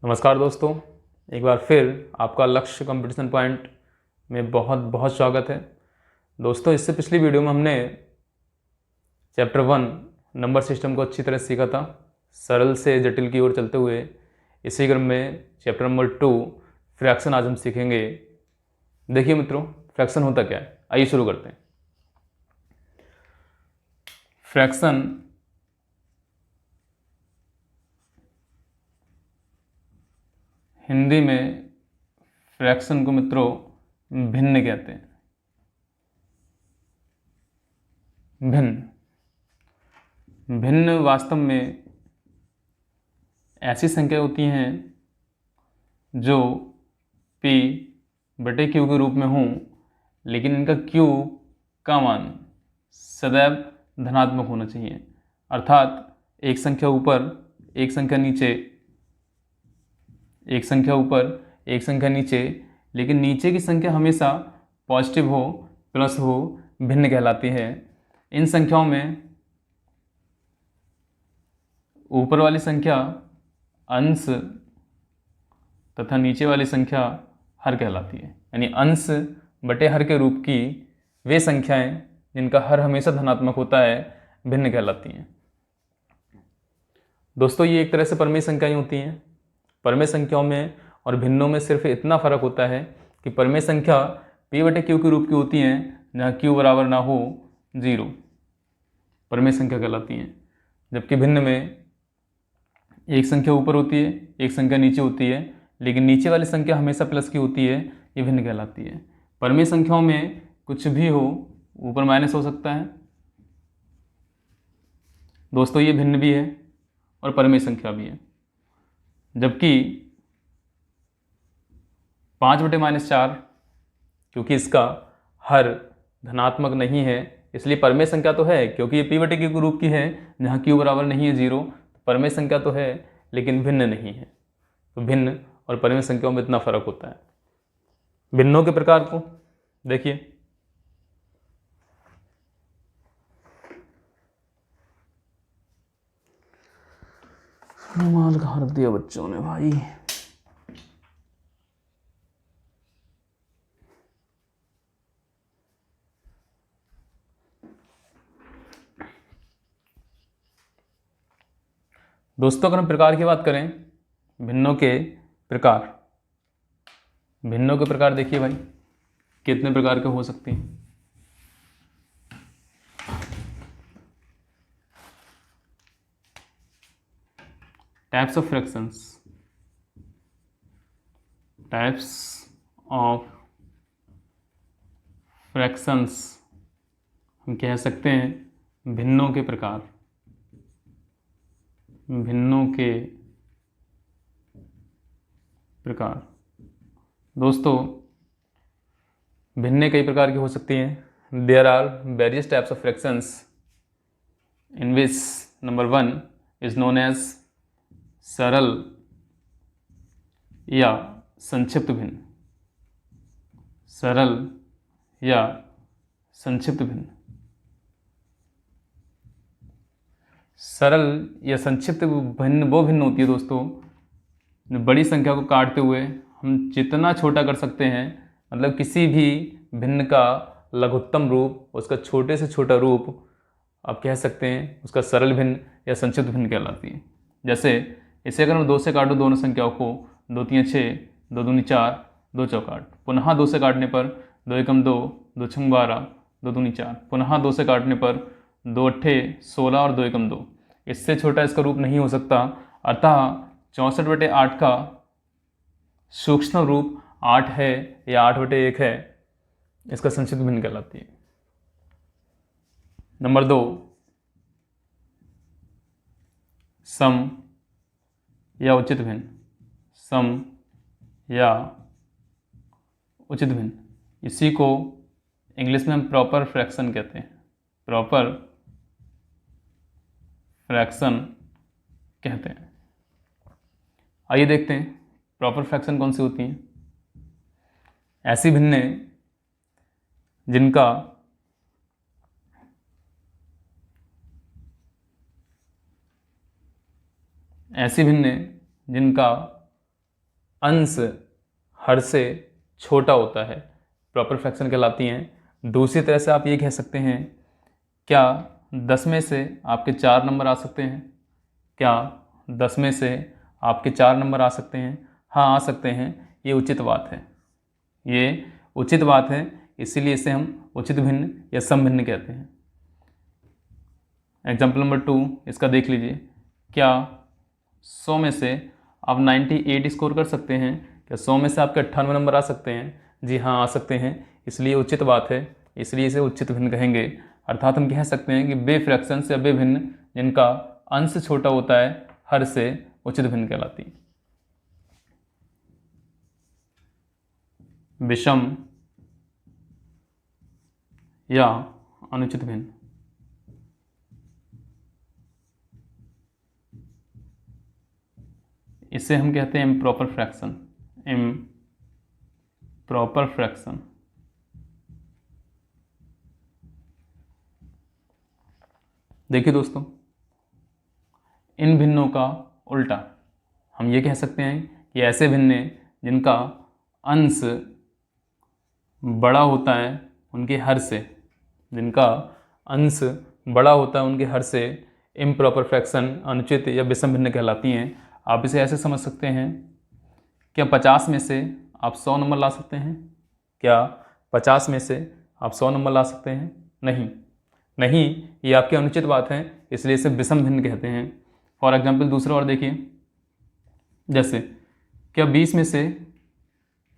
नमस्कार दोस्तों, एक बार फिर आपका लक्ष्य कंपटीशन पॉइंट में बहुत बहुत स्वागत है। दोस्तों, इससे पिछली वीडियो में हमने चैप्टर 1 नंबर सिस्टम को अच्छी तरह सीखा था, सरल से जटिल की ओर चलते हुए। इसी क्रम में चैप्टर नंबर 2 फ्रैक्शन आज हम सीखेंगे। देखिए मित्रों, फ्रैक्शन होता क्या है, आइए शुरू करते हैं। फ्रैक्शन हिंदी में फ्रैक्शन को मित्रों भिन्न कहते हैं। भिन्न वास्तव में ऐसी संख्या होती हैं जो p बटे q के रूप में हों, लेकिन इनका q का मान सदैव धनात्मक होना चाहिए। अर्थात एक संख्या ऊपर, एक संख्या नीचे, एक संख्या ऊपर, एक संख्या नीचे, लेकिन नीचे की संख्या हमेशा पॉजिटिव हो, प्लस हो, भिन्न कहलाती है। इन संख्याओं में ऊपर वाली संख्या अंश तथा नीचे वाली संख्या हर कहलाती है। यानी अंश बटे हर के रूप की वे संख्याएं जिनका हर हमेशा धनात्मक होता है भिन्न कहलाती हैं। दोस्तों, ये एक तरह से परमेय संख्याएं होती हैं। परमेय संख्याओं में और भिन्नों में सिर्फ इतना फर्क होता है कि परमेय संख्या p बटे q के रूप की होती हैं, जहाँ q बराबर ना हो 0, परमेय संख्या कहलाती हैं। जबकि भिन्न में एक संख्या ऊपर होती है, एक संख्या नीचे होती है, लेकिन नीचे वाली संख्या हमेशा प्लस की होती है, ये भिन्न कहलाती है। परमेय संख्याओं में कुछ भी हो, ऊपर माइनस हो सकता है। दोस्तों, ये भिन्न भी है और परमेय संख्या भी है। जबकि 5 बटे -4, क्योंकि इसका हर धनात्मक नहीं है, इसलिए परमेय संख्या तो है, क्योंकि ये p बटे q के रूप की है, जहाँ q बराबर नहीं है 0। परमेय संख्या तो है लेकिन भिन्न नहीं है। तो भिन्न और परमेय संख्याओं में इतना फर्क होता है। भिन्नों के प्रकार को देखिए। रुमाल कहाँ रख दिया बच्चों ने भाई। दोस्तों, अगर हम प्रकार की बात करें, भिन्नों के प्रकार, भिन्नों के प्रकार देखिए भाई, कितने प्रकार के हो सकते हैं। Types of fractions, types of fractions हम कह सकते हैं भिन्नों के प्रकार। भिन्नों के प्रकार दोस्तों, भिन्न कई प्रकार की हो सकती हैं। There are various types of fractions in which number 1 is known as सरल या संक्षिप्त भिन्न। सरल या संक्षिप्त भिन्न। सरल या संक्षिप्त भिन्न वो भिन्न होती है दोस्तों, बड़ी संख्या को काटते हुए हम जितना छोटा कर सकते हैं, मतलब किसी भी भिन्न का लघुत्तम रूप, उसका छोटे से छोटा रूप आप कह सकते हैं, उसका सरल भिन्न या संक्षिप्त भिन्न कहलाती है। जैसे इसे अगर हम 2 से काटो दोनों संख्याओं को, 2 3 6, 2 दूनी 4, 2 चौक 8, पुनः 2 से काटने पर 2 एकम 2, 2 छंग 12, 2 दूनी 4, पुनः 2 से काटने पर 2 अट्ठे 16 और 2 एकम 2। इससे छोटा इसका रूप नहीं हो सकता। अतः 64/8 का सूक्ष्म रूप 8 है या 8/1 है, इसका संक्षिप्त भिन्न कहलाती है। नंबर 2, सम या उचित भिन्न। सम या उचित भिन्न, इसी को इंग्लिश में हम प्रॉपर फ्रैक्शन कहते हैं। प्रॉपर फ्रैक्शन कहते हैं। आइए देखते हैं प्रॉपर फ्रैक्शन कौन सी होती हैं। ऐसी भिन्नें जिनका ऐसी भिन्नें जिनका अंश हर से छोटा होता है प्रॉपर फ्रैक्शन कहलाती हैं। दूसरी तरह से आप ये कह सकते हैं, क्या 10 में से आपके 4 नंबर आ सकते हैं? क्या 10 में से आपके 4 नंबर आ सकते हैं? हाँ, आ सकते हैं। ये उचित बात है, ये उचित बात है, इसीलिए इसे हम उचित भिन्न या समभिन्न कहते हैं। एग्जाम्पल नंबर 2 इसका देख लीजिए। क्या 100 में से आप 98 स्कोर कर सकते हैं? क्या 100 में से आपके 98 नंबर आ सकते हैं? जी हाँ, आ सकते हैं, इसलिए उचित बात है, इसलिए इसे उचित भिन्न कहेंगे। अर्थात हम कह सकते हैं कि वे फ्रैक्शंस या वे भिन्न जिनका अंश छोटा होता है हर से उचित भिन्न कहलाती है। विषम या अनुचित भिन्न, इसे हम कहते हैं इम्प्रॉपर फ्रैक्शन। Improper fraction. देखिए दोस्तों, इन भिन्नों का उल्टा हम ये कह सकते हैं कि ऐसे भिन्न जिनका अंश बड़ा होता है उनके हर से, जिनका अंश बड़ा होता है उनके हर से इम्प्रॉपर फ्रैक्शन, अनुचित या विषम भिन्न कहलाती हैं। आप इसे ऐसे समझ सकते हैं, क्या 50 में से आप 100 नंबर ला सकते हैं? क्या 50 में से आप 100 नंबर ला सकते हैं? नहीं, ये आपकी अनुचित बात है, इसलिए इसे विषम भिन्न कहते हैं। फॉर एग्जाम्पल दूसरा और देखिए, जैसे क्या 20 में से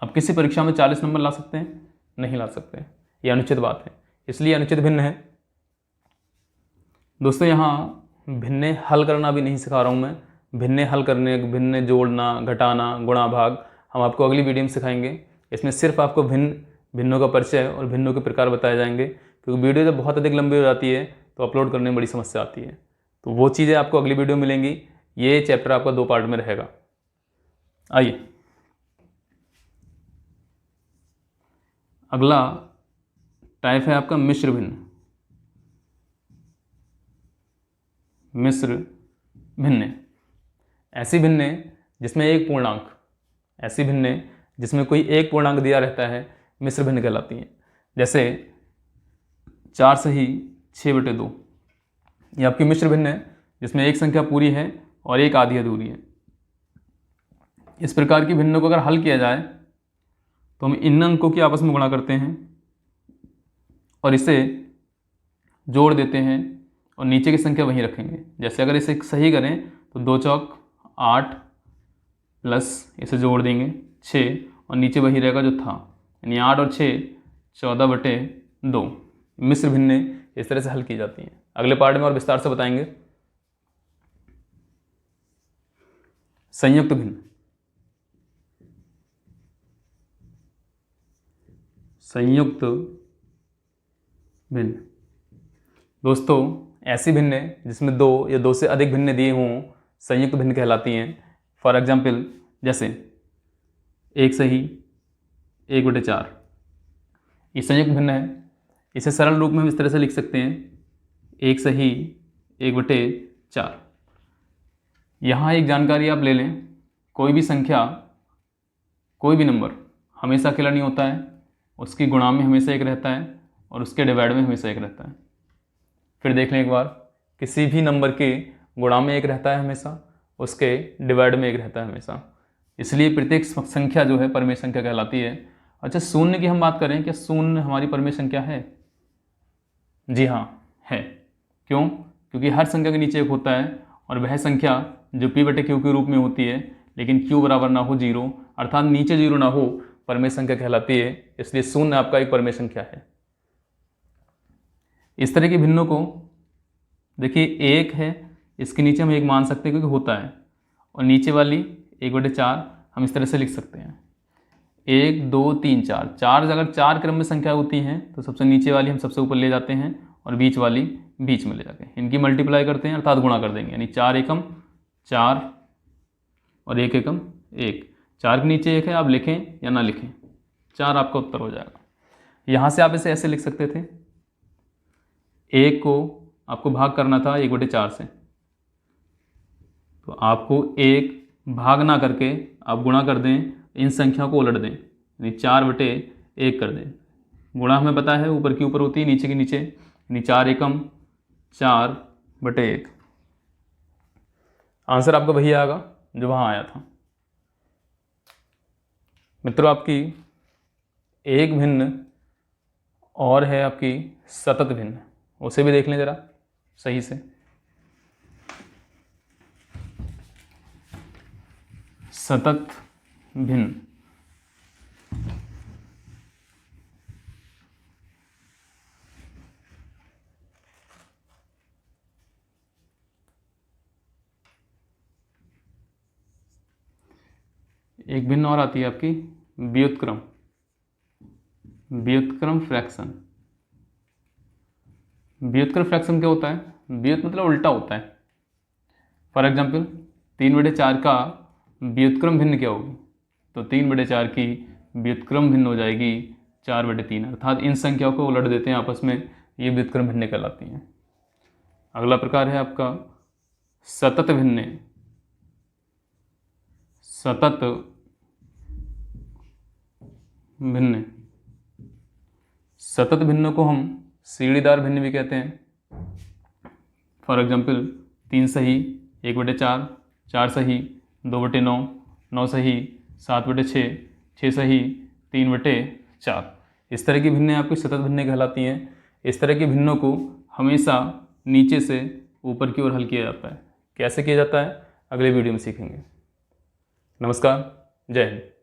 आप किसी परीक्षा में 40 नंबर ला सकते हैं? नहीं ला सकते, ये अनुचित बात है, इसलिए अनुचित भिन्न है। दोस्तों, यहाँ भिन्न हल करना भी नहीं सिखा रहा हूँ मैं, भिन्न हल करने, भिन्न जोड़ना, घटाना, गुणा, भाग हम आपको अगली वीडियो में सिखाएंगे। इसमें सिर्फ आपको भिन्नों का परिचय और भिन्नों के प्रकार बताए जाएंगे, क्योंकि वीडियो जब बहुत अधिक लंबी हो जाती है तो अपलोड करने में बड़ी समस्या आती है। तो वो चीज़ें आपको अगली वीडियो में मिलेंगी। ये चैप्टर आपका 2 पार्ट में रहेगा। आइए अगला टाइप है आपका मिश्र भिन्न। मिश्र भिन्न ऐसी भिन्न जिसमें एक पूर्णांक, ऐसी भिन्न जिसमें कोई एक पूर्णांक दिया रहता है मिश्र भिन्न कहलाती हैं। जैसे 4 सही 6/2, ये आपकी मिश्र भिन्न है जिसमें एक संख्या पूरी है और एक आधी अधूरी है। इस प्रकार की भिन्नों को अगर हल किया जाए तो हम इन अंकों की आपस में गुणा करते हैं और इसे जोड़ देते हैं और नीचे की संख्या वहीं रखेंगे। जैसे अगर इसे सही करें तो 2 चौक 8 प्लस इसे जोड़ देंगे 6 और नीचे वही रहेगा जो था, यानी 8 और 6 14/2। मिश्र भिन्न इस तरह से हल की जाती हैं। अगले पार्ट में और विस्तार से बताएंगे। संयुक्त भिन्न। संयुक्त भिन्न दोस्तों ऐसी भिन्न जिसमें 2 या 2 से अधिक भिन्न दिए हों संयुक्त भिन्न कहलाती हैं। फॉर एग्जाम्पल जैसे 1 सही 1/4, ये संयुक्त भिन्न है। इसे सरल रूप में हम इस तरह से लिख सकते हैं 1 सही 1/4। यहाँ एक जानकारी आप ले लें, कोई भी संख्या, कोई भी नंबर हमेशा अकेला नहीं होता है, उसकी गुणा में हमेशा एक रहता है और उसके डिवाइड में हमेशा एक रहता है। फिर देख लें एक बार, किसी भी नंबर के गुणा में एक रहता है हमेशा, उसके डिवाइड में एक रहता है हमेशा, इसलिए प्रत्येक संख्या जो है परमेय संख्या कहलाती है। अच्छा, शून्य की हम बात करें, क्या शून्य हमारी परमेय संख्या है? जी हाँ है। क्यों? क्योंकि हर संख्या के नीचे एक होता है और वह संख्या जो p/q के रूप में होती है, लेकिन q बराबर ना हो 0, अर्थात नीचे 0 ना हो, परमेय संख्या कहलाती है। इसलिए शून्य आपका एक परमेय संख्या है। इस तरह के भिन्नों को देखिए, 1 है, इसके नीचे हम 1 मान सकते हैं क्योंकि होता है, और नीचे वाली 1/4 हम इस तरह से लिख सकते हैं 1 2 3 4। 4 अगर 4 क्रम में संख्या होती हैं तो सबसे नीचे वाली हम सबसे ऊपर ले जाते हैं और बीच वाली बीच में ले जाके इनकी मल्टीप्लाई करते हैं, अर्थात गुणा कर देंगे, यानी 4 एकम 4 और 1 एकम 1। 4 के नीचे 1 है, आप लिखें या ना लिखें, 4 आपका उत्तर हो जाएगा। यहाँ से आप इसे ऐसे लिख सकते थे, 1 को आपको भाग करना था 1/4 से, तो आपको 1 भाग ना करके आप गुणा कर दें इन संख्याओं को उलट दें, यानी 4/1 कर दें। गुणा हमें पता है ऊपर की ऊपर होती है, नीचे की नीचे, यानी 4 एकम 4/1। आंसर आपका वही आएगा जो वहाँ आया था। मित्रों, आपकी एक भिन्न और है आपकी सतत भिन्न, उसे भी देख लें ज़रा सही से। सतत भिन्न, एक भिन्न और आती है आपकी व्युत्क्रम, व्युत्क्रम फ्रैक्शन। व्युत्क्रम फ्रैक्शन क्या होता है? व्युत मतलब उल्टा होता है। फॉर एग्जाम्पल 3/4 का व्युत्क्रम भिन्न क्या होगी? तो 3/4 की व्युत्क्रम भिन्न हो जाएगी 4/3, अर्थात इन संख्याओं को उलट देते हैं आपस में, ये व्युत्क्रम भिन्न कहलाती हैं। अगला प्रकार है आपका सतत भिन्न। सतत भिन्न, सतत भिन्न को हम सीढ़ीदार भिन्न भी कहते हैं। फॉर एग्जाम्पल 3 सही 1/4, 4 सही 2/9, 9 सही 7/6, 6 सही 3/4। इस तरह की भिन्नें आपकी सतत भिन्नें कहलाती हैं। इस तरह की भिन्नों को हमेशा नीचे से ऊपर की ओर हल किया जाता है। कैसे किया जाता है अगले वीडियो में सीखेंगे। नमस्कार, जय हिंद।